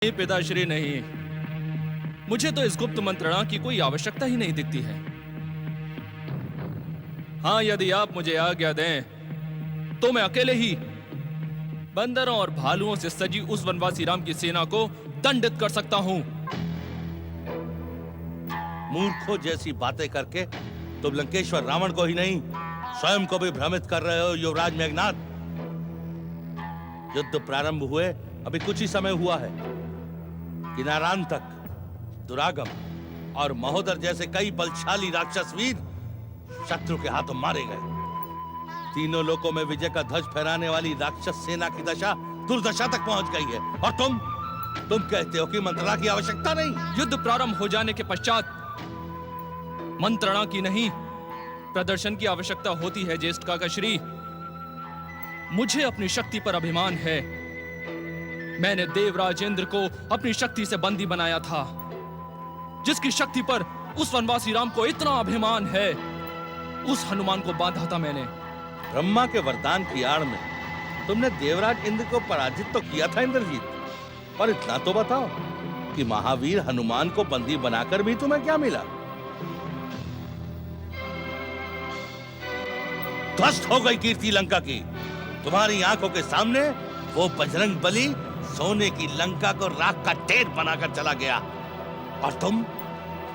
नहीं पिताश्री नहीं, मुझे तो इस गुप्त मंत्रणा की कोई आवश्यकता ही नहीं दिखती है। हाँ, यदि आप मुझे आज्ञा दें तो मैं अकेले ही बंदरों और भालुओं से सजी उस वनवासी राम की सेना को दंडित कर सकता हूं। मूर्खों जैसी बातें करके तुम लंकेश्वर रावण को ही नहीं स्वयं को भी भ्रमित कर रहे हो युवराज मेघनाद। युद्ध प्रारंभ हुए अभी कुछ ही समय हुआ है। किनारान तक दुरागम और महोदर जैसे कई बलशाली राक्षस वीर शत्रु के हाथों मारे गए। तीनों लोकों में विजय का ध्वज फहराने वाली राक्षस सेना की दशा दुर्दशा तक पहुंच गई है। और तुम कहते हो कि मंत्रणा की आवश्यकता नहीं। युद्ध प्रारंभ हो जाने के पश्चात मंत्रणा की नहीं, प्रदर्शन की आवश्यकता होती है। ज्येष्ठ काकाश्री, मुझे अपनी शक्ति पर अभिमान है। मैंने देवराज इंद्र को अपनी शक्ति से बंदी बनाया था। जिसकी शक्ति पर उस वनवासी राम को इतना अभिमान है, उस हनुमान को बांधा था मैंने। ब्रह्मा के वरदान की आड़ में तुमने देवराज इंद्र को पराजित तो किया था इंद्रजीत, पर इतना तो बताओ कि महावीर हनुमान को बंदी बनाकर भी तुम्हें क्या मिला? ध्वस्त हो गई कीर्ति लंका की। तुम्हारी आंखों के सामने वो बजरंग बली सोने की लंका को राख का ढेर बनाकर चला गया, और तुम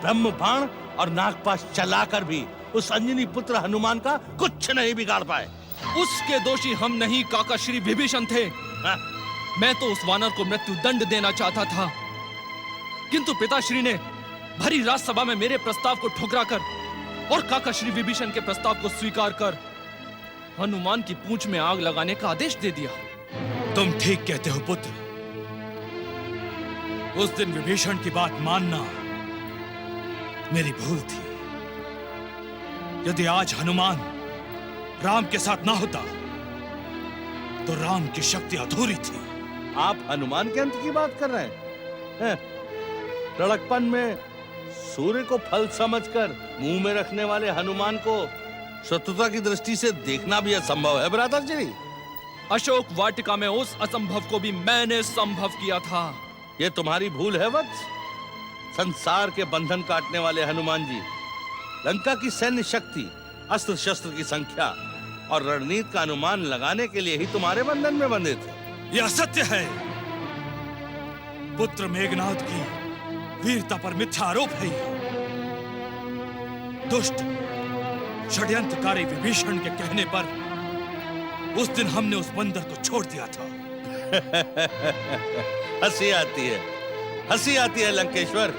ब्रह्म बाण और नागपाश चलाकर भी उस अंजनी पुत्र हनुमान का कुछ नहीं बिगाड़ पाए। उसके दोषी हम नहीं, काका श्री विभीषण थे। हाँ? मैं तो उस वानर को मृत्यु दंड देना चाहता था, किंतु पिताश्री ने भरी राजसभा में मेरे प्रस्ताव को ठुकरा कर और काका श्री विभीषण के प्रस्ताव को स्वीकार कर हनुमान की पूंछ में आग लगाने का आदेश दे दिया। तुम ठीक कहते हो पुत्र। उस दिन विभीषण की बात मानना मेरी भूल थी। यदि आज हनुमान राम के साथ ना होता तो राम की शक्ति अधूरी थी। आप हनुमान के अंत की बात कर रहे हैं? लड़कपन में सूर्य को फल समझकर मुंह में रखने वाले हनुमान को शत्रुता की दृष्टि से देखना भी असंभव है भ्राताश्री। अशोक वाटिका में उस असंभव को भी मैंने संभव किया था। ये तुम्हारी भूल है वत्स। संसार के बंधन काटने वाले हनुमान जी लंका की सैन्य शक्ति, अस्त्र शस्त्र की संख्या और रणनीति का अनुमान लगाने के लिए ही तुम्हारे बंधन में बंधे थे। यह असत्य है। पुत्र मेघनाद की वीरता पर मिथ्या आरोप है। दुष्ट षड्यंत्रकारी विभीषण के कहने पर उस दिन हमने उस बंदर को छोड़ दिया था। हंसी आती है लंकेश्वर।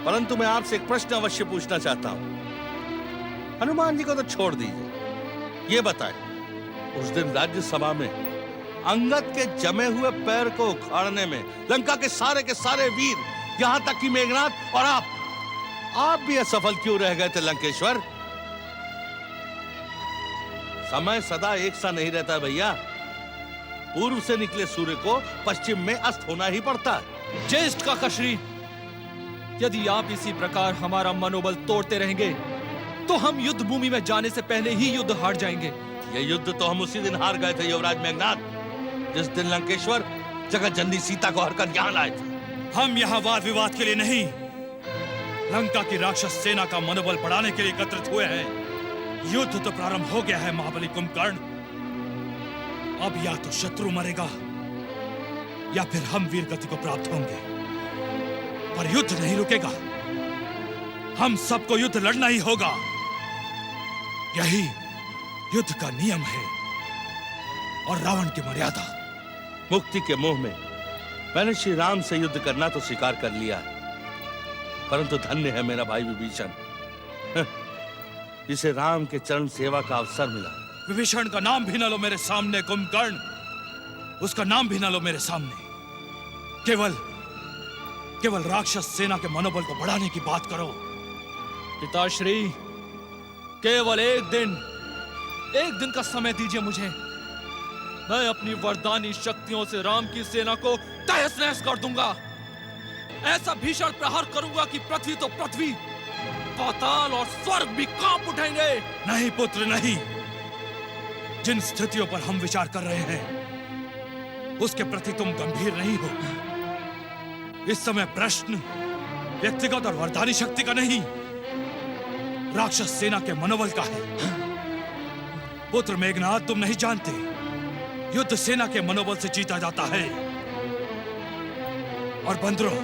परंतु मैं आपसे एक प्रश्न अवश्य पूछना चाहता हूं। हनुमान जी को तो छोड़ दीजिए, ये बताएं, उस दिन राज्यसभा में अंगद के जमे हुए पैर को उखाड़ने में लंका के सारे वीर, यहां तक कि मेघनाद और आप भी असफल क्यों रह गए थे लंकेश्वर? समय सदा एक सा नहीं रहता भैया। पूर्व से निकले सूर्य को पश्चिम में अस्त होना ही पड़ता है। ज्येष्ठ काकाश्री, यदि आप इसी प्रकार हमारा मनोबल तोड़ते रहेंगे तो हम युद्ध भूमि में जाने से पहले ही युद्ध हार जाएंगे। ये युद्ध तो हम उसी दिन हार गए थे युवराज मेघनाद, जिस दिन लंकेश्वर जगत जननी सीता को हरकर यहाँ लाए थे। हम यहाँ वाद विवाद के लिए नहीं, लंका की राक्षस सेना का मनोबल बढ़ाने के लिए एकत्रित हुए हैं। युद्ध तो प्रारंभ हो गया है महाबली कुंभकर्ण। अब या तो शत्रु मरेगा या फिर हम वीर गति को प्राप्त होंगे, पर युद्ध नहीं रुकेगा। हम सबको युद्ध लड़ना ही होगा। यही युद्ध का नियम है और रावण की मर्यादा। मुक्ति के मोह में मैंने श्री राम से युद्ध करना तो स्वीकार कर लिया, परंतु धन्य है मेरा भाई विभीषण, जिसे राम के चरण सेवा का अवसर मिला। विभीषण का नाम भी न लो मेरे सामने कुंभकर्ण, उसका नाम भी न लो मेरे सामने। केवल राक्षस सेना के मनोबल को बढ़ाने की बात करो। पिताश्री, केवल एक दिन का समय दीजिए मुझे। मैं अपनी वरदानी शक्तियों से राम की सेना को तहस नहस कर दूंगा। ऐसा भीषण प्रहार करूंगा कि पृथ्वी तो पृथ्वी, पाताल और स्वर्ग भी कांप उठेंगे। नहीं पुत्र नहीं। जिन स्थितियों पर हम विचार कर रहे हैं उसके प्रति तुम गंभीर नहीं हो। इस समय प्रश्न व्यक्तिगत और वरदानी शक्ति का नहीं, राक्षस सेना के मनोबल का है। पुत्र मेघनाद, तुम नहीं जानते, युद्ध सेना के मनोबल से जीता जाता है। और बंदरों,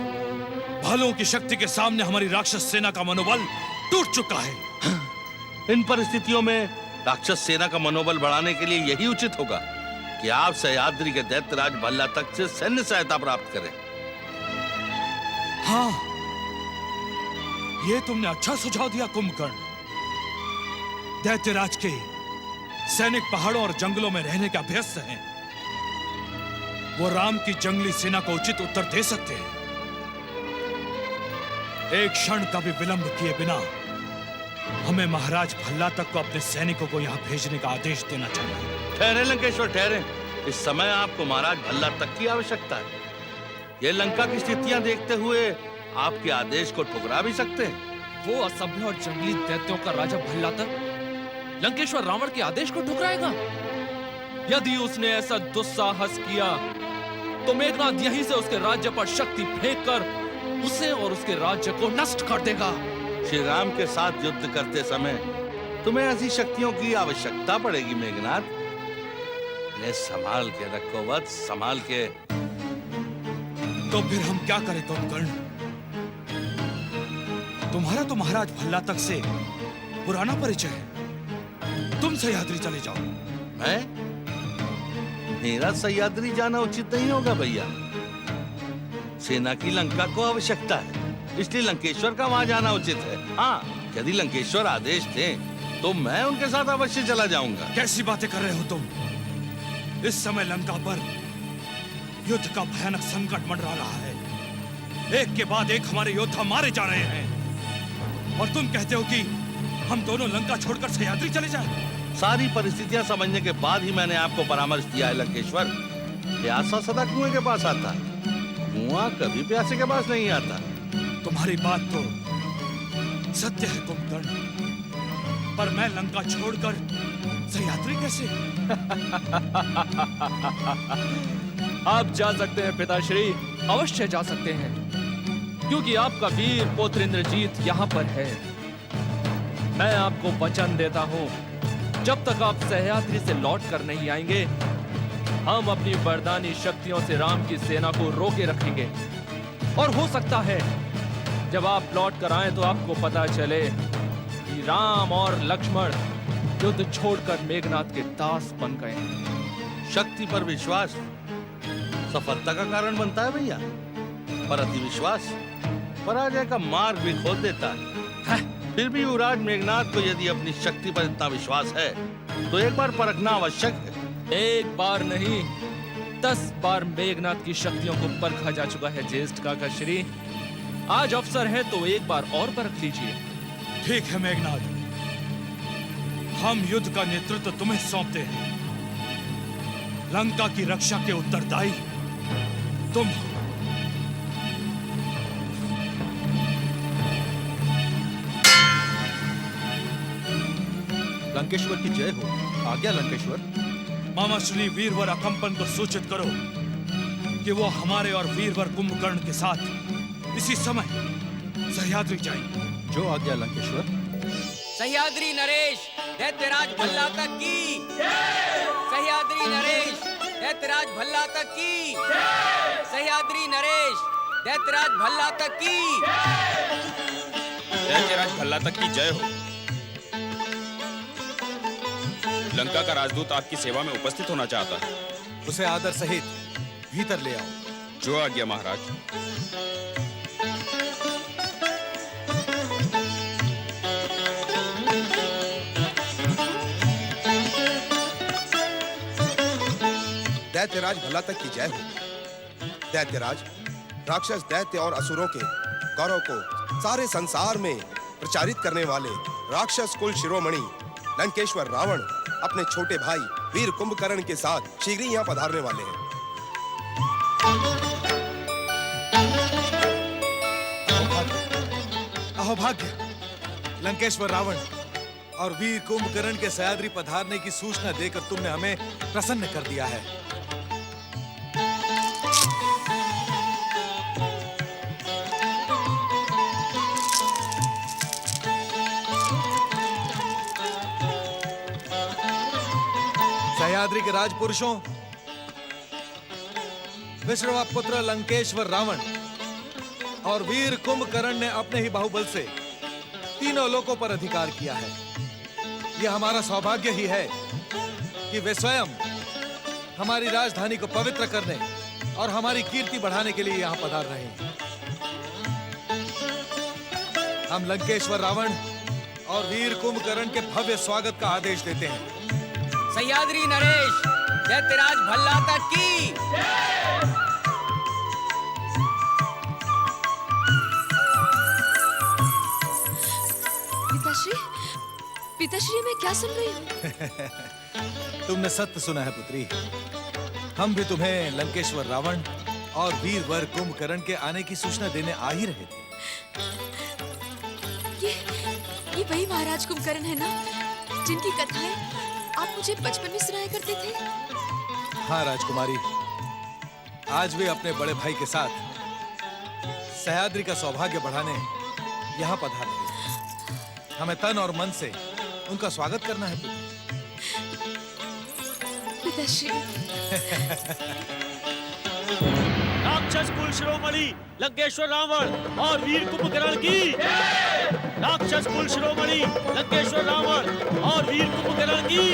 भालुओं की शक्ति के सामने हमारी राक्षस सेना का मनोबल टूट चुका है। इन परिस्थितियों में राक्षस सेना का मनोबल बढ़ाने के लिए यही उचित होगा कि आप सह्याद्री के दैत्यराज भल्ला तक से सैन्य सहायता प्राप्त करें। हाँ, ये तुमने अच्छा सुझाव दिया कुंभकर्ण। दैत्यराज के सैनिक पहाड़ों और जंगलों में रहने के अभ्यस्त हैं। वो राम की जंगली सेना को उचित उत्तर दे सकते हैं। एक क्षण का भी विलंब किए बिना हमें महाराज भल्ला तक को अपने सैनिकों को यहां भेजने का आदेश देना चाहिए। ठहरे लंकेश्वर, ठहरे। इस समय आपको महाराज भल्ला तक की आवश्यकता है। ये लंका की स्थितियां देखते हुए आपके आदेश को ठुकरा भी सकते हैं। वो असभ्य और जंगली दैत्यों का राजा भल्ला तक लंकेश्वर रावण के आदेश को ठुकराएगा? यदि उसने ऐसा दुस्साहस किया तो मेघनाद यहीं से उसके राज्य पर शक्ति फेंककर उसे और उसके राज्य को नष्ट कर देगा। श्री राम के साथ युद्ध करते समय तुम्हें ऐसी शक्तियों की आवश्यकता पड़ेगी मेघनाद। इन्हें संभाल के रखो वत्स, संभाल के। तो फिर हम क्या करें कुंभकर्ण? तुम्हारा तो महाराज भल्ला तक से पुराना परिचय है। तुम सह्याद्री चले जाओ। मैं? मेरा सह्याद्री जाना उचित नहीं होगा भैया। सेना की लंका को आवश्यकता है, इसलिए लंकेश्वर का वहां जाना उचित है। हाँ, यदि लंकेश्वर आदेश दें तो मैं उनके साथ अवश्य चला जाऊंगा। कैसी बातें कर रहे हो तुम? इस समय लंका पर युद्ध का भयानक संकट मंडरा रहा है। एक के बाद एक हमारे योद्धा मारे जा रहे हैं और तुम कहते हो कि हम दोनों लंका छोड़कर सह्याद्री चले जाएं। सारी परिस्थितियां समझने के बाद ही मैंने आपको परामर्श दिया है लंकेश्वर। प्यासा सदा कुएं के पास आता है, कुआं कभी प्यासे के पास नहीं आता। तुम्हारी बात तो सत्य है कुंभकर्ण, पर मैं लंका छोड़कर सह्याद्री कैसे? आप जा सकते हैं पिताश्री, अवश्य जा सकते हैं, क्योंकि आपका वीर पुत्र इंद्रजीत यहाँ पर है। मैं आपको वचन देता हूँ, जब तक आप सह्याद्री से लौट कर नहीं आएंगे, हम अपनी वरदानी शक्तियों से राम की सेना को रोके रखेंगे। और हो सकता है जब आप लौट कर आए तो आपको पता चले कि राम और लक्ष्मण युद्ध छोड़कर मेघनाद के दास बन गए हैं। शक्ति पर विश्वास सफलता का कारण बनता है भैया, पर अति विश्वास पराजय का मार्ग भी खोल देता है। फिर भी युवराज मेघनाद को यदि अपनी शक्ति पर इतना विश्वास है तो एक बार परखना आवश्यक है। एक बार नहीं, 10 बार मेघनाद की शक्तियों को परखा जा चुका है ज्येष्ठ काका श्री। आज अवसर है तो एक बार और परख लीजिए। ठीक है मेघनाद, हम युद्ध का नेतृत्व तुम्हें सौंपते हैं। लंका की रक्षा के उत्तरदायी तुम हो। लंकेश्वर की जय हो। आज्ञा लंकेश्वर। मामा श्री वीरवर अकंपन को सूचित करो कि वो हमारे और वीरवर कुंभकर्ण के साथ इसी समय सह्याद्री जाएंगे। जो आज्ञा लंकेश्वर। सह्याद्री नरेश दैत्यराज भल्ला तक की। सह्याद्री नरेश दैत्यराज भल्ला तक की। सह्याद्री नरेश दैत्यराज भल्ला तक की। दैत्यराज भल्ला तक की जय हो। लंका का राजदूत आपकी सेवा में उपस्थित होना चाहता है। उसे आदर सहित भीतर ले आओ। जो आज्ञा महाराज। दैत्यराज भल्ला तक की जय हो। दैत्यराज, राक्षस दैत्य और असुरों के गौरव को सारे संसार में प्रचारित करने वाले राक्षस कुल शिरोमणि लंकेश्वर रावण अपने छोटे भाई वीर कुंभकर्ण के साथ शीघ्र ही यहाँ पधारने वाले हैं। अहोभाग्य लंकेश्वर रावण और वीर कुंभकर्ण के सह्याद्री पधारने की सूचना देकर तुमने हमें प्रसन्न कर दिया है। सह्याद्री के राजपुरुषों, विश्रवा पुत्र लंकेश्वर रावण और वीर कुंभकर्ण ने अपने ही बाहुबल से तीनों लोकों पर अधिकार किया है। यह हमारा सौभाग्य ही है कि वे स्वयं हमारी राजधानी को पवित्र करने और हमारी कीर्ति बढ़ाने के लिए यहाँ पधार रहे हैं। हम लंकेश्वर रावण और वीर कुंभकर्ण के भव्य स्वागत का आदेश देते हैं। सह्याद्री नरेश दैत्यराज भल्लाता की। पिताश्री, पिताश्री मैं क्या सुन रही हूँ? तुमने सत्य सुना है पुत्री। हम भी तुम्हें लंकेश्वर रावण और वीर वर कुंभकर्ण के आने की सूचना देने आ ही रहे थे। ये वही महाराज कुंभकर्ण है ना, जिनकी कथाएं आप मुझे बचपन में सुनाया करते थे? हाँ राजकुमारी, आज वे अपने बड़े भाई के साथ सह्याद्री का सौभाग्य बढ़ाने यहाँ पधार रहे हैं। हमें तन और मन से उनका स्वागत करना है पुत्री। पिताश्री, राक्षस कुल शिरोमणि लंकेश्वर रावण और वीर कुंभकर्ण की। राक्षस कुल शिरोमणि लंकेश्वर रावण और वीर कुंभकर्ण की।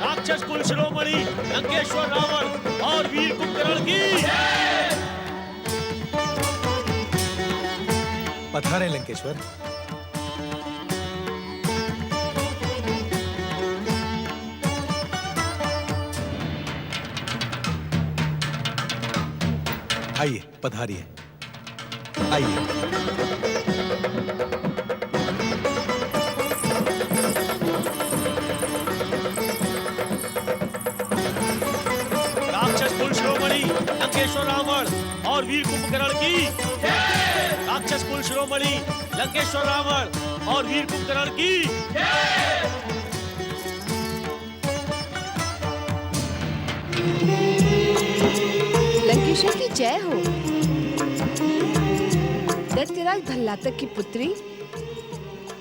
राक्षस कुल शिरोमणि लंकेश्वर रावण और वीर कुंभकर्ण की। पधारें लंकेश्वर। आइए, पधारिए। आइए। राक्षस कुल शिरोमणि लंकेश्वर रावण और वीर कुंभकर्ण की। राक्षस कुल शिरोमणि लंकेश्वर रावण और वीर कुंभकर्ण की। लंकेश्वर की जय हो। दैत्यराज भल्लातक की पुत्री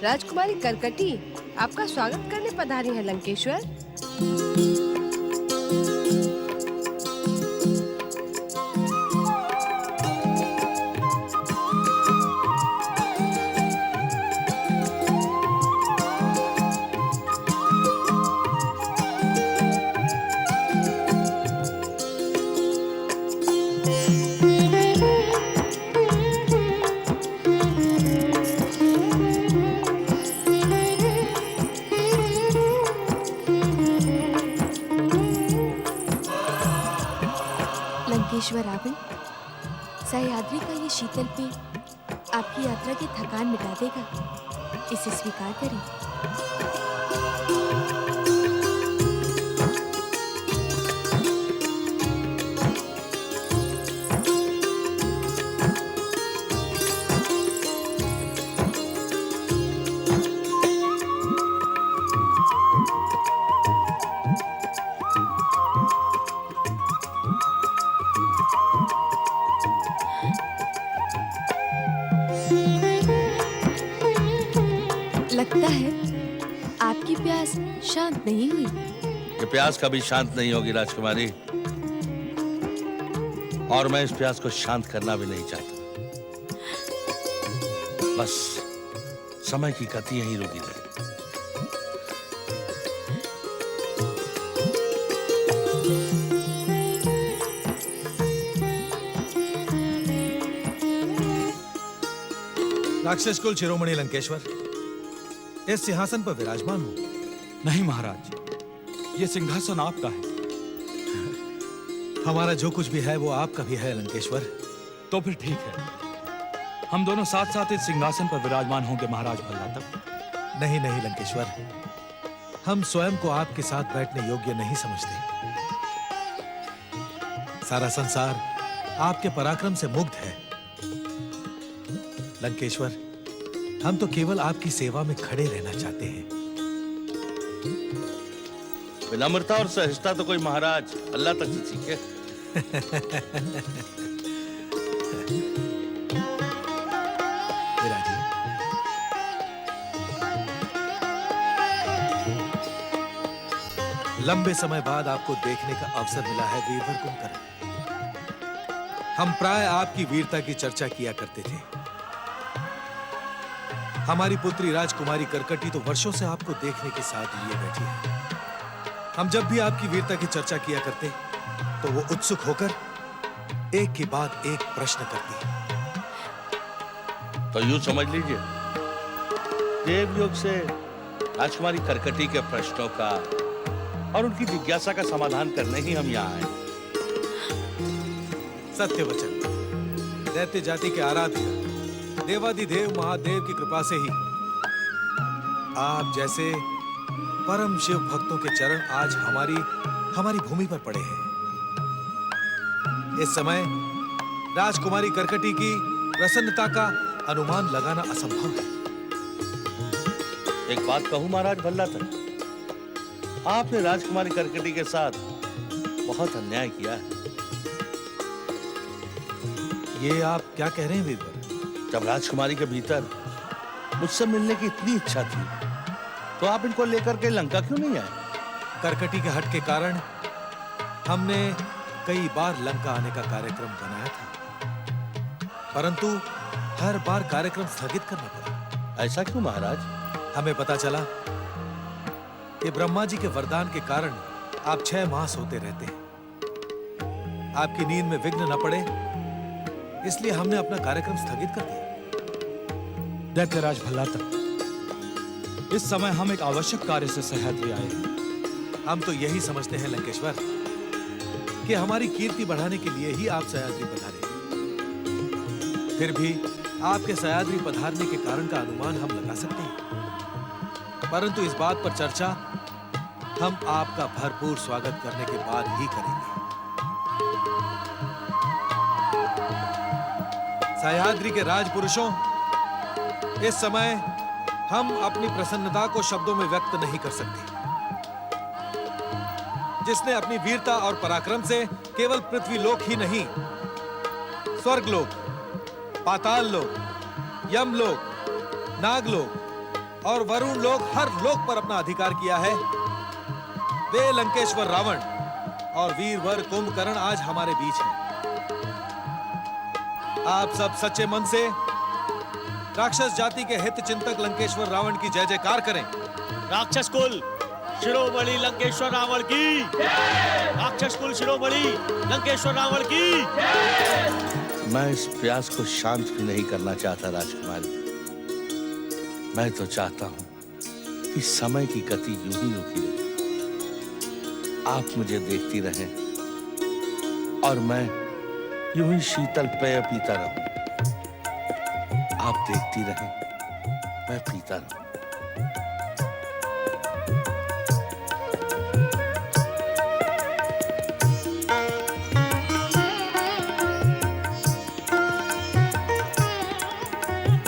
राजकुमारी करकटी आपका स्वागत करने पधारी है लंकेश्वर। लंकेश्वर रावण, सह्याद्री का ये शीतल पेय आपकी यात्रा की थकान मिटा देगा। इसे स्वीकार करें। लगता है आपकी प्यास शांत नहीं हुई। ये प्यास कभी शांत नहीं होगी राजकुमारी, और मैं इस प्यास को शांत करना भी नहीं चाहता। बस समय की गति यहीं रुकी रहे। राक्षस कुल शिरोमणि लंकेश्वर, इस सिंहासन पर विराजमान हो। नहीं महाराज, ये सिंहासन आपका है। हमारा जो कुछ भी है वो आपका भी है लंकेश्वर। तो फिर ठीक है, हम दोनों साथ साथ इस सिंहासन पर विराजमान होंगे महाराज भल्लातक। नहीं नहीं लंकेश्वर, हम स्वयं को आपके साथ बैठने योग्य नहीं समझते। सारा संसार आपके पराक्रम से मुग्ध है लंकेश्वर। हम तो केवल आपकी सेवा में खड़े रहना चाहते हैं। विनम्रता और सहजता तो कोई महाराज अल्लाह तक से सीखे। विराजी, लंबे समय बाद आपको देखने का अवसर मिला है वीरवर कुंभकर्ण। हम प्राय आपकी वीरता की चर्चा किया करते थे। हमारी पुत्री राजकुमारी करकटी तो वर्षों से आपको देखने के साथ लिए बैठी है। हम जब भी आपकी वीरता की चर्चा किया करते तो वो उत्सुक होकर एक के बाद एक प्रश्न करती। तो यूं समझ लीजिए, देवयोग से राजकुमारी करकटी के प्रश्नों का और उनकी जिज्ञासा का समाधान करने ही हम यहाँ आए। सत्य वचन, दैत्य जाति के आराध्य देवादिदेव महादेव की कृपा से ही आप जैसे परम शिव भक्तों के चरण आज हमारी भूमि पर पड़े हैं। इस समय राजकुमारी करकटी की प्रसन्नता का अनुमान लगाना असंभव है। एक बात कहूं महाराज भल्लातर, आपने राजकुमारी करकटी के साथ बहुत अन्याय किया है। ये आप क्या कह रहे हैं वीरवर? जब राजकुमारी के भीतर मुझसे मिलने की इतनी इच्छा थी तो आप इनको लेकर के लंका क्यों नहीं आए? करकटी के हट के कारण हमने कई बार लंका आने का कार्यक्रम बनाया था, परंतु हर बार कार्यक्रम स्थगित करना पड़ा। ऐसा क्यों महाराज? हमें पता चला कि ब्रह्मा जी के वरदान के कारण आप 6 माह सोते रहते हैं। आपकी नींद में विघ्न न पड़े इसलिए हमने अपना कार्यक्रम स्थगित कर दिया। दैत्यराज भल्लातर, इस समय हम एक आवश्यक कार्य से सह्याद्री आए हैं। हम तो यही समझते हैं लंकेश्वर कि हमारी कीर्ति बढ़ाने के लिए ही आप सह्याद्री पधारे। फिर भी आपके सह्याद्री पधारने के कारण का अनुमान हम लगा सकते हैं, परंतु इस बात पर चर्चा हम आपका भरपूर स्वागत करने के बाद ही करेंगे। सह्याद्री के राजपुरुषों, इस समय हम अपनी प्रसन्नता को शब्दों में व्यक्त नहीं कर सकते। जिसने अपनी वीरता और पराक्रम से केवल पृथ्वी लोक ही नहीं, स्वर्ग लोक, पाताल लोक, यम लोक, नाग लोक और वरुण लोक, हर लोक पर अपना अधिकार किया है, वे लंकेश्वर रावण और वीरवर कुंभकर्ण आज हमारे बीच हैं। आप सब सच्चे मन से राक्षस जाति के हित चिंतक लंकेश्वर रावण की जय जयकार करें। राक्षस कुल शिरोमणि लंकेश्वर रावण की, राक्षस कुल शिरोमणि लंकेश्वर रावण की। मैं इस प्यास को शांत भी नहीं करना चाहता राजकुमारी। मैं तो चाहता हूं कि समय की गति यूं ही रुकी रहे, आप मुझे देखती रहें और मैं यूं ही शीतल पेय पीता रहूं। आप देखती रहें, मैं पीता रहूं।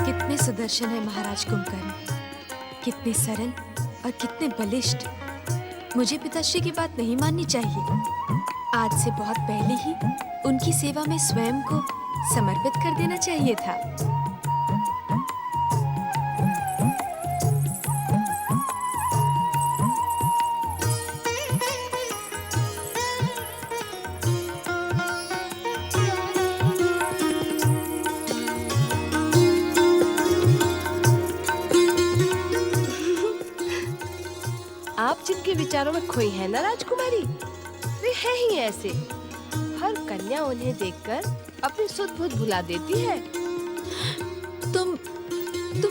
कितने सुदर्शन है महाराज कुंभकर्ण, कितने सरल और कितने बलिष्ठ। मुझे पिताश्री की बात नहीं माननी चाहिए। आज से बहुत पहले ही उनकी सेवा में स्वयं को समर्पित कर देना चाहिए था। आप जिनके विचारों में खोई है ना राजकुमारी, वे है ही ऐसे। हर कन्या उन्हें देखकर अपनी सुध बुध भुला देती है। तुम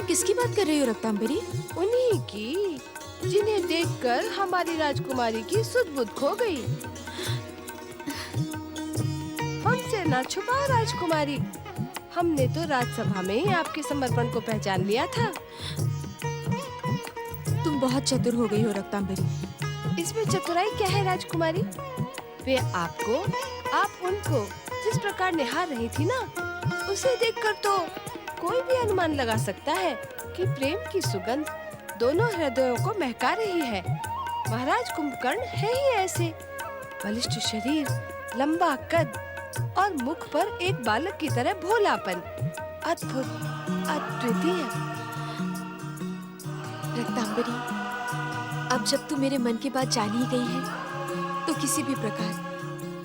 किसकी बात कर रही हो रक्तांबरी? उन्हीं की, जिन्हें देखकर हमारी राजकुमारी की सुध बुध खो गई। हमसे ना छुपाओ राजकुमारी, हमने तो राजसभा में ही आपके समर्पण को पहचान लिया था। तुम बहुत चतुर हो गई हो रक्तांबरी। इसमें चतुराई क्या है राजकुमारी? वे आपको, आप उनको जिस प्रकार निहार रही थी ना, उसे देखकर तो कोई भी अनुमान लगा सकता है कि प्रेम की सुगंध दोनों हृदयों को महका रही है। महाराज कुंभकर्ण है ही ऐसे, बलिष्ठ शरीर, लंबा कद और मुख पर एक बालक की तरह भोलापन, अद्भुत, अद्वितीय। रक्तांबरी, अब जब तू मेरे मन की बात जान ही गई है, तो किसी भी प्रकार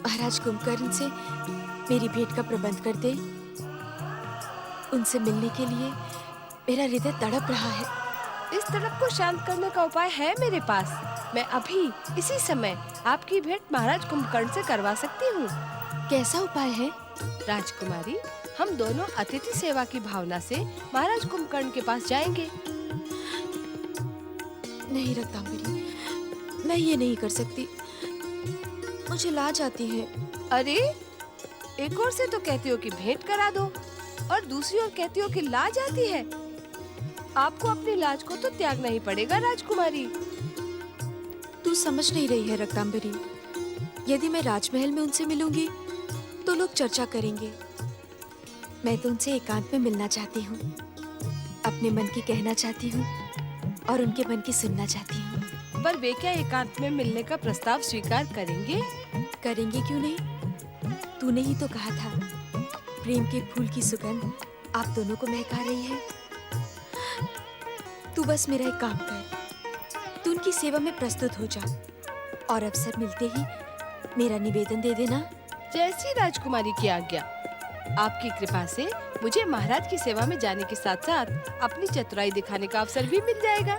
महाराज कुंभकर्ण से मेरी भेंट का प्रबंध कर दे। उनसे मिलने के लिए मेरा हृदय तड़प रहा है। इस तड़प को शांत करने का उपाय है मेरे पास। मैं अभी इसी समय आपकी भेंट महाराज कुंभकर्ण से करवा सकती हूँ। कैसा उपाय है? राजकुमारी, हम दोनों अतिथि सेवा की भावना से महाराज कुंभकर्ण के पास जाएंगे। नहीं रत्नांबरी, मैं ये नहीं कर सकती। मुझे लाज आती है। अरे, एक ओर से तो कहती हो कि भेंट करा दो और दूसरी ओर कहती हो कि लाज आती है। आपको अपनी लाज को तो त्यागना ही पड़ेगा राजकुमारी। तू समझ नहीं रही है रत्नांबरी। यदि मैं राजमहल में उनसे मिलूंगी तो लोग चर्चा करेंगे। मैं तो उनसे एकांत में मिलना चाहती हूँ, अपने मन की कहना चाहती हूँ और उनके मन की सुनना चाहती हूँ। पर वे क्या एकांत में मिलने का प्रस्ताव स्वीकार करेंगे? करेंगे क्यों नहीं? तूने ही तो कहा था, प्रेम के फूल की सुगंध आप दोनों को महका रही है। तू बस मेरा एक काम कर, तू उनकी सेवा में प्रस्तुत हो जा और अवसर मिलते ही मेरा निवेदन दे देना। जैसी राजकुमारी की आज्ञा। आपकी कृपा से मुझे महाराज की सेवा में जाने के साथ साथ अपनी चतुराई दिखाने का अवसर भी मिल जाएगा।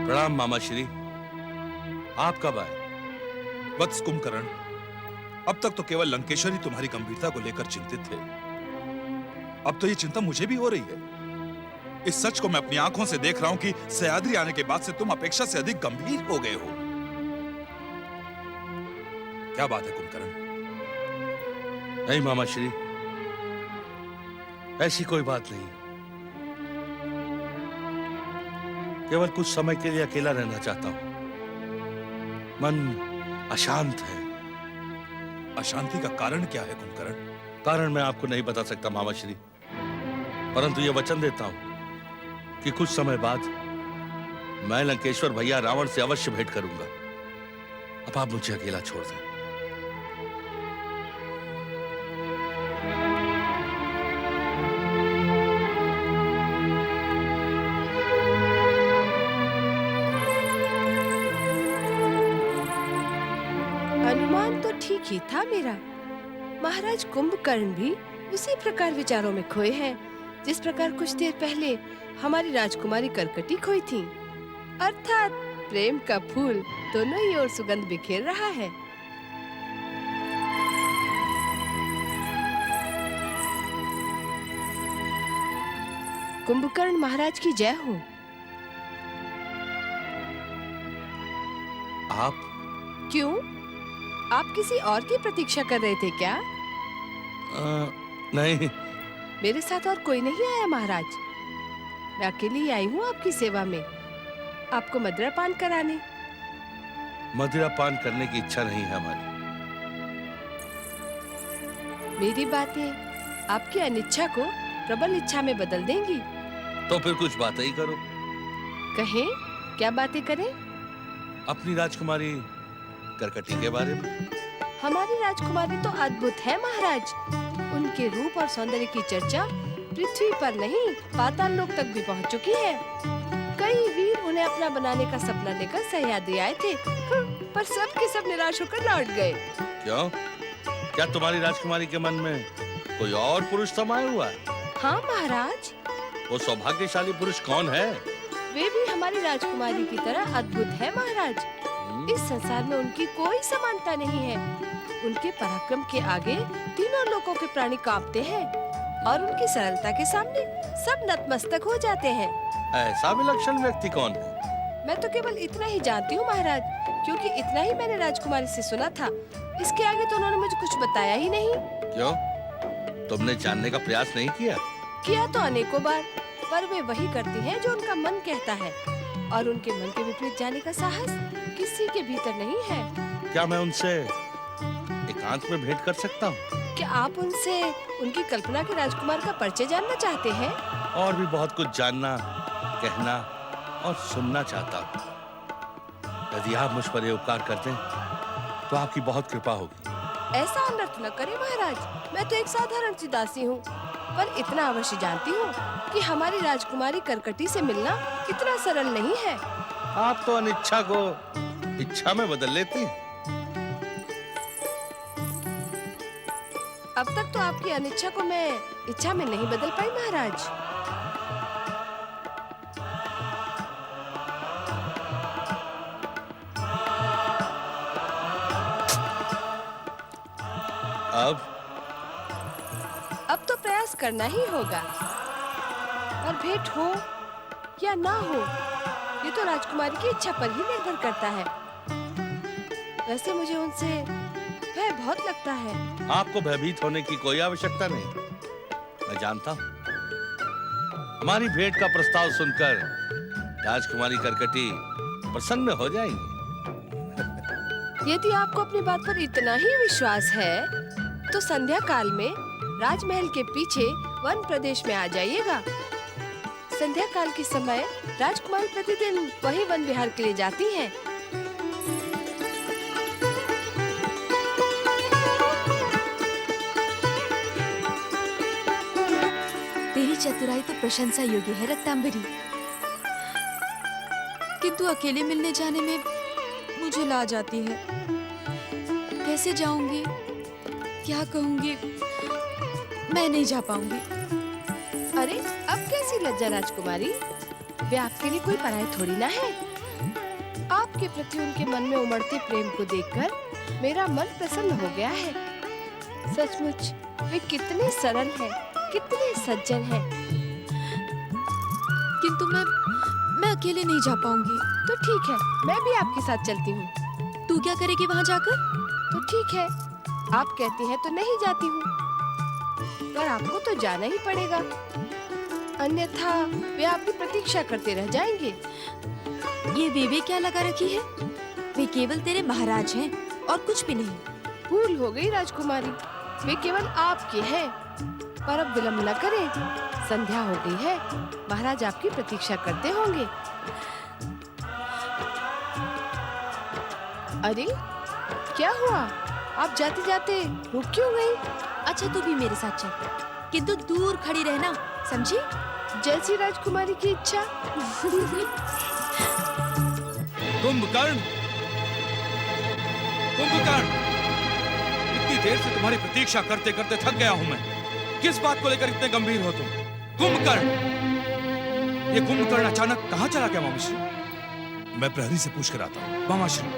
प्रणाम मामा श्री। आप कब आए? वत्स कुंभकर्ण, अब तक तो केवल लंकेश्वर ही तुम्हारी गंभीरता को लेकर चिंतित थे। अब तो ये चिंता मुझे भी हो रही है। इस सच को मैं अपनी आंखों से देख रहा हूं कि सयाद्री आने के बाद से तुम अपेक्षा से अधिक गंभीर हो गए हो। क्या बात है कुंभकर्ण? नहीं मामा श्री, ऐसी कोई बात नहीं। केवल कुछ समय के लिए अकेला रहना चाहता हूं। मन अशांत है। अशांति का कारण क्या है कुंभकर्ण? कारण मैं आपको नहीं बता सकता मामा श्री, परंतु ये वचन देता हूं कि कुछ समय बाद मैं लंकेश्वर भैया रावण से अवश्य भेंट करूंगा। अब आप मुझे अकेला छोड़ दें। अनुमान तो ठीक ही था मेरा। महाराज कुंभकर्ण भी उसी प्रकार विचारों में खोए हैं, जिस प्रकार कुछ देर पहले हमारी राजकुमारी करकटी खोई थी। अर्थात प्रेम का फूल दोनों ही ओर सुगंध बिखेर रहा है। कुंभकर्ण महाराज की जय हो। आप क्यों? आप किसी और की प्रतीक्षा कर रहे थे क्या? नहीं। मेरे साथ और कोई नहीं आया महाराज। मैं अकेली ही आई हूँ आपकी सेवा में, आपको मदिरा पान कराने। मदिरा पान करने की इच्छा नहीं है हमारी। मेरी बातें आपकी अनिच्छा को प्रबल इच्छा में बदल देंगी। तो फिर कुछ बातें ही करो। कहें, क्या बातें करें? अपनी राजकुमारी करकटी के बारे में। हमारी राजकुमारी तो अद्भुत है महाराज। उनके रूप और सौंदर्य की चर्चा पृथ्वी पर नहीं, पाताल लोक तक भी पहुंच चुकी है। कई वीर उन्हें अपना बनाने का सपना लेकर सह्याद्री आए थे, पर सब के सब निराश होकर लौट गए। क्यों? क्या तुम्हारी राजकुमारी के मन में कोई और पुरुष समाया हुआ है? हाँ महाराज। वो सौभाग्यशाली पुरुष कौन है? वे भी हमारी राजकुमारी की तरह अद्भुत है महाराज। इस संसार में उनकी कोई समानता नहीं है। उनके पराक्रम के आगे तीनों लोकों के प्राणी कांपते हैं और उनकी सरलता के सामने सब नतमस्तक हो जाते हैं। ऐसा विलक्षण व्यक्ति कौन है? मैं तो केवल इतना ही जानती हूँ महाराज, क्योंकि इतना ही मैंने राजकुमारी से सुना था। इसके आगे तो उन्होंने मुझे कुछ बताया ही नहीं। क्यों? तुमने जानने का प्रयास नहीं किया? किया तो अनेकों बार, पर वे वही करती हैं जो उनका मन कहता है, और उनके मन के विपरीत जाने का साहस किसी के भीतर नहीं है। क्या मैं उनसे एकांत में भेंट कर सकता हूँ? क्या आप उनसे उनकी कल्पना के राजकुमार का परिचय जानना चाहते हैं? और भी बहुत कुछ जानना, कहना और सुनना चाहता हूं। यदि आप मुझ पर ये उपकार कर दें तो आपकी बहुत कृपा होगी। ऐसा अनर्थ न करे महाराज, मैं तो एक साधारण सी दासी हूँ, पर इतना अवश्य जानती हूँ कि हमारी राजकुमारी करकटी से मिलना इतना सरल नहीं है। आप तो अनिच्छा को इच्छा में बदल लेती हैं। अब तक तो आपकी अनिच्छा को मैं इच्छा में नहीं बदल पाई महाराज। अब तो प्रयास करना ही होगा, और भेंट हो या ना हो ये तो राजकुमारी की इच्छा पर ही निर्भर करता है। वैसे मुझे उनसे भय बहुत लगता है। आपको भयभीत होने की कोई आवश्यकता नहीं। मैं जानता हूँ हमारी भेंट का प्रस्ताव सुनकर राजकुमारी करकटी प्रसन्न हो जाएंगी। यदि आपको अपनी बात पर इतना ही विश्वास है तो संध्या काल में राजमहल के पीछे वन प्रदेश में आ जाइएगा। संध्या काल के समय राजकुमारी प्रतिदिन वही वन विहार के लिए जाती हैं। तेरी चतुराई तो प्रशंसा योग्य है रक्तांबरी, किंतु अकेले मिलने जाने में मुझे लाज आती है। कैसे जाऊंगी, क्या कहूंगी, मैं नहीं जा पाऊंगी। अरे अब कैसी लज्जा राजकुमारी, वे आपके लिए कोई पराई थोड़ी ना है। आपके प्रति उनके मन में उमड़ते प्रेम को देखकर मेरा मन प्रसन्न हो गया है। सचमुच वे कितने सरल हैं, कितने सज्जन हैं। किंतु मैं अकेले नहीं जा पाऊंगी। तो ठीक है, मैं भी आपके साथ चलती हूँ। तू क्या करेगी वहाँ जाकर? तो ठीक है, आप कहती हैं तो नहीं जाती हूँ, पर आपको तो जाना ही पड़ेगा, अन्यथा वे आपकी प्रतीक्षा करते रह जाएंगे। ये वे क्या लगा रखी है? वे केवल तेरे महाराज हैं और कुछ भी नहीं। भूल हो गई राजकुमारी, वे केवल आपके हैं। पर अब विलंब न करें, संध्या हो गई है, महाराज आपकी प्रतीक्षा करते होंगे। अरे क्या हुआ, आप जाते जाते रुक क्यों गई? अच्छा तू भी मेरे साथ चल, किंतु दूर खड़ी रहना, समझी? जैसी राजकुमारी की इच्छा। कुंभकर्ण, कुंभकर्ण, इतनी देर से तुम्हारी प्रतीक्षा करते करते थक गया हूं मैं। किस बात को लेकर इतने गंभीर हो तुम? कुंभकर्ण, ये कुंभकर्ण अचानक कहां चला गया मामाश्री? मैं प्रहरी से पूछ कर आता हूं। मामाश्री,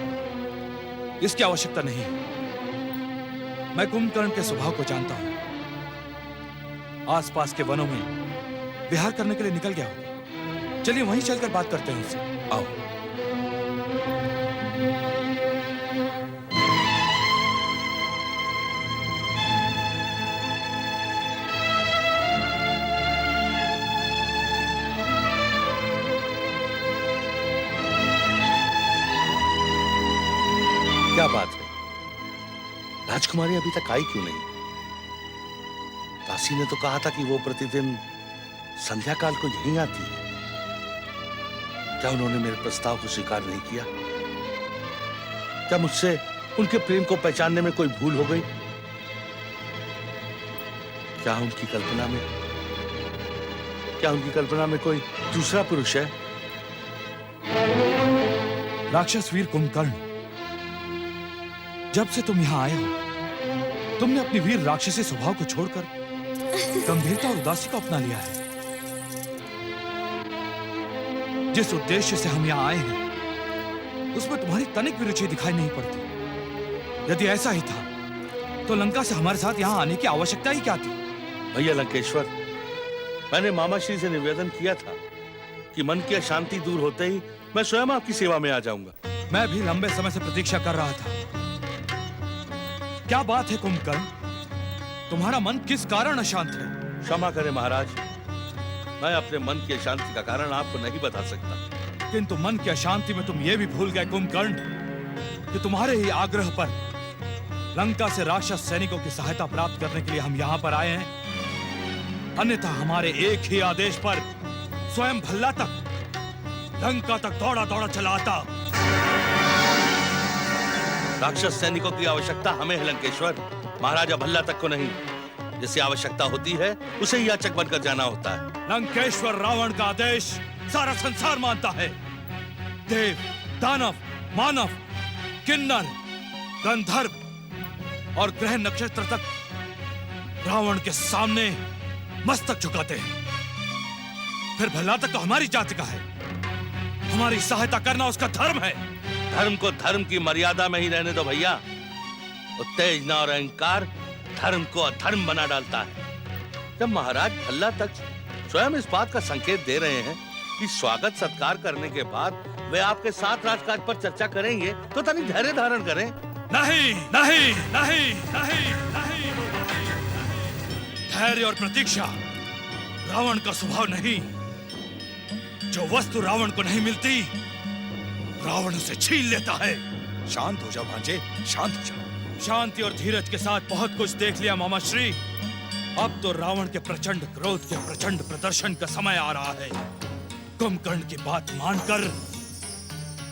इसकी आवश्यकता नहीं है। मैं कुंभकर्ण के स्वभाव को जानता हूं। आसपास के वनों में विहार करने के लिए निकल गया होगा। चलिए वहीं चलकर बात करते हैं उससे। आओ। क्या बात है, राजकुमारी अभी तक आई क्यों नहीं? दासी ने तो कहा था कि वो प्रतिदिन संध्या काल को यहीं आती है। क्या उन्होंने मेरे प्रस्ताव को स्वीकार नहीं किया? क्या मुझसे उनके प्रेम को पहचानने में कोई भूल हो गई? क्या उनकी कल्पना में कोई दूसरा पुरुष है? राक्षस वीर कुंभकर्ण, जब से तुम यहाँ आए हो, तुमने अपनी वीर राक्षसी स्वभाव को छोड़कर गंभीरता और उदासी को अपना लिया है। जिस उद्देश्य से हम यहाँ आए हैं, उसमें तुम्हारी तनिक भी रुचि दिखाई नहीं पड़ती। यदि ऐसा ही था, तो लंका से हमारे साथ यहाँ आने की आवश्यकता ही क्या थी? भैया लंकेश्वर, मैंने मामाश्री से निवेदन किया था कि मन की अशांति दूर होते ही मैं स्वयं आपकी सेवा में आ जाऊंगा। मैं भी लंबे समय से प्रतीक्षा कर रहा था। क्या बात है कुंभकर्ण, तुम्हारा मन किस कारण अशांत है? क्षमा करें महाराज, मैं अपने मन की अशांति का कारण आपको नहीं बता सकता। किंतु मन की अशांति में तुम ये भी भूल गए कुंभकर्ण कि तुम्हारे ही आग्रह पर लंका से राक्षस सैनिकों की सहायता प्राप्त करने के लिए हम यहाँ पर आए हैं। अन्यथा हमारे एक ही आदेश पर स्वयं भल्ला तक लंका तक दौड़ा दौड़ा चला आता। राक्षस सैनिकों की आवश्यकता हमें है लंकेश्वर, महाराजा भल्ला तक को नहीं। जिसे आवश्यकता होती है उसे ही याचक बनकर जाना होता है। लंकेश्वर रावण का आदेश सारा संसार मानता है। देव, दानव, मानव, किन्नर, गंधर्व और ग्रह नक्षत्र तक रावण के सामने मस्तक झुकाते हैं। फिर भल्ला तक तो हमारी जाति का है। हमारी सहायता करना उसका धर्म है। धर्म को धर्म की मर्यादा में ही रहने दो भैया। उत्तेजना और अहंकार धर्म को अधर्म बना डालता है। जब महाराज भल्ला तक स्वयं इस बात का संकेत दे रहे हैं कि स्वागत सत्कार करने के बाद वे आपके साथ राजकाज पर चर्चा करेंगे, तो तनिक धैर्य धारण करें। नहीं, नहीं, नहीं, नहीं, नहीं। धैर्य और प्रतीक्षा रावण का स्वभाव नहीं। जो वस्तु रावण को नहीं मिलती, रावण उसे छीन लेता है। शांत हो जाओ भांजे, शांत हो जाओ। शांति और धीरज के साथ बहुत कुछ देख लिया मामा श्री। अब तो रावण के प्रचंड क्रोध के प्रचंड प्रदर्शन का समय आ रहा है। कुंभकर्ण की बात मानकर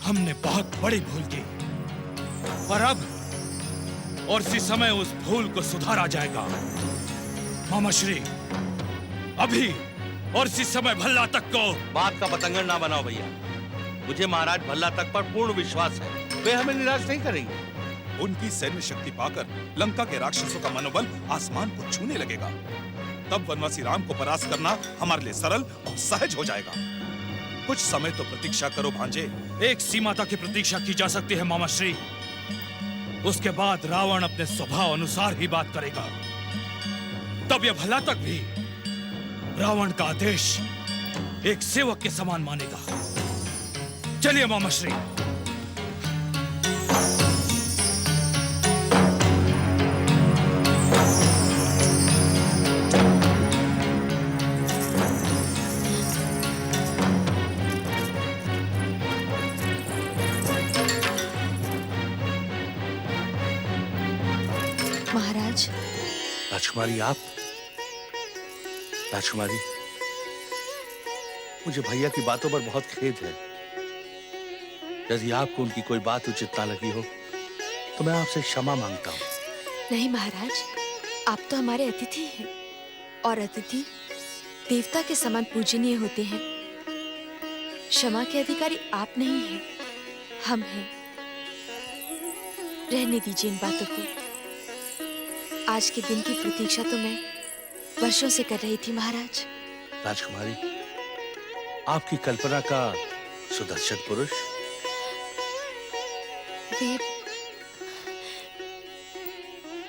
हमने बहुत बड़ी भूल की, पर अब और इसी समय उस भूल को सुधारा जाएगा। मामा श्री, अभी और इसी समय भल्ला तक को बात का पतंगड़ ना बनाओ भैया। मुझे महाराज भल्ला तक पर पूर्ण विश्वास है, वे हमें निराश नहीं करेंगे। उनकी सैन्य शक्ति पाकर लंका के राक्षसों का मनोबल आसमान को छूने लगेगा। तब वनवासी राम को परास्त करना हमारे लिए सरल और सहज हो जाएगा। कुछ समय तो प्रतीक्षा करो भांजे। एक सीमा तक की प्रतीक्षा की जा सकती है मामा श्री। उसके बाद रावण अपने स्वभाव अनुसार ही बात करेगा। तब यह भला तक भी रावण का आदेश एक सेवक के समान मानेगा। चलिए मामा श्री। महाराज, राजकुमारी आप? राजकुमारी, मुझे भैया की बातों पर बहुत खेद है। यदि आपको उनकी कोई बात उचित ना लगी हो तो मैं आपसे क्षमा मांगता हूँ। नहीं महाराज, आप तो हमारे अतिथि हैं और अतिथि देवता के समान पूजनीय होते हैं। क्षमा के अधिकारी आप नहीं हैं, हम हैं। रहने दीजिए इन बातों को। आज के दिन की प्रतीक्षा तो मैं वर्षों से कर रही थी महाराज। राजकुमारी, आपकी कल्पना का सुदर्शन पुरुष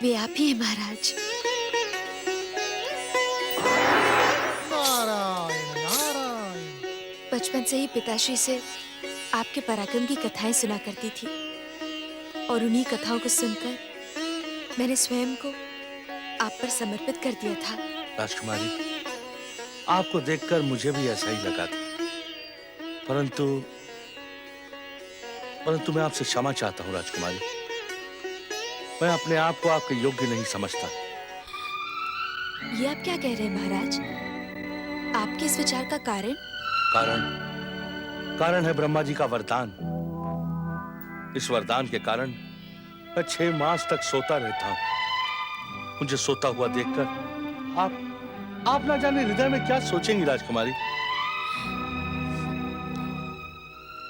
वे आप ही हैं महाराज। नारायण नारायण। बचपन से ही पिताश्री से आपके पराक्रम की कथाएं सुना करती थी और उन्हीं कथाओं को सुनकर मैंने स्वयं को आप पर समर्पित कर दिया था। राजकुमारी, आपको देखकर मुझे भी ऐसा ही लगा था, परंतु मैं आपसे क्षमा चाहता हूँ राजकुमारी। मैं अपने आप को आपके योग्य नहीं समझता। ये आप क्या कह रहे हैं महाराज? आपके इस विचार का कारण? कारण है ब्रह्मा जी का वरदान। इस वरदान के कारण मैं 6 मास तक सोता रहता हूँ। मुझे सोता हुआ देखकर आप ना जाने हृदय में क्या सोचेंगी राजकुमारी।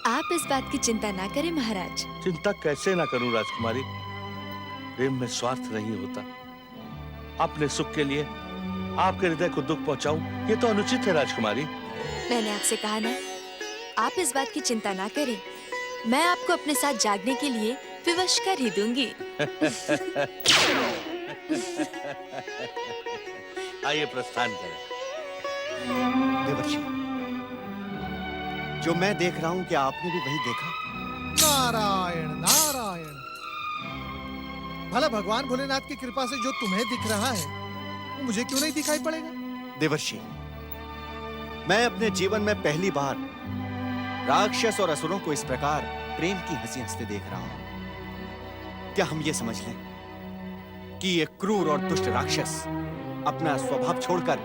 आप इस बात की चिंता ना करें महाराज। चिंता कैसे ना करूं राजकुमारी। प्रेम में स्वार्थ नहीं होता। अपने सुख के लिए आपके हृदय को दुख पहुंचाऊं, ये तो अनुचित है राजकुमारी। मैंने आपसे कहा ना, आप इस बात की चिंता ना करें। मैं आपको अपने साथ जागने के लिए विवश कर ही दूंगी। आइए प्रस्थान करें। देवर्षि, जो मैं देख रहा हूं, क्या आपने भी वही देखा? नारायण नारायण। भला भगवान भोलेनाथ की कृपा से जो तुम्हें दिख रहा है वो मुझे क्यों नहीं दिखाई पड़ेगा? देवर्षि, मैं अपने जीवन में पहली बार राक्षस और असुरों को इस प्रकार प्रेम की हंसी हंसते देख रहा हूं। क्या हम ये समझ लें कि ये क्रूर और दुष्ट राक्षस अपना स्वभाव छोड़कर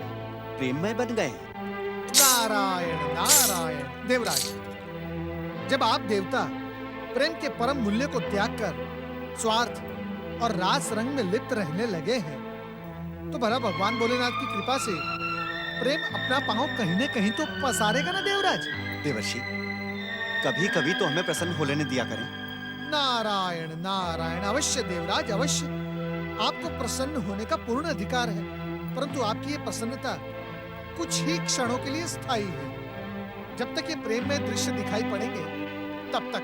प्रेममय बन गए हैं? नारायण नारायण। देवराज, जब आप देवता प्रेम के परम मूल्य को त्याग कर स्वार्थ और रास रंग में लिप्त रहने लगे हैं, तो भला भगवान भोलेनाथ की कृपा से प्रेम अपना पांव कहीं न कहीं तो पसारेगा ना देवराज। देवर्षि, कभी कभी तो हमें प्रसन्न हो लेने दिया करें। नारायण नारायण, अवश्य देवराज अवश्य। आपको प्रसन्न होने का पूर्ण अधिकार है, परंतु आपकी ये प्रसन्नता कुछ ही क्षणों के लिए स्थायी है। जब तक ये प्रेम में दृश्य दिखाई पड़ेंगे, तब तक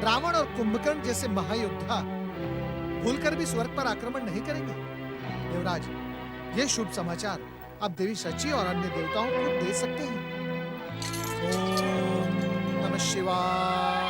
रावण और कुंभकर्ण जैसे महायोद्धा भूलकर भी स्वर्ग पर आक्रमण नहीं करेंगे। देवराज, ये शुभ समाचार आप देवी शची और अन्य देवताओं को दे सकते हैं। ओम नमः शिवाय।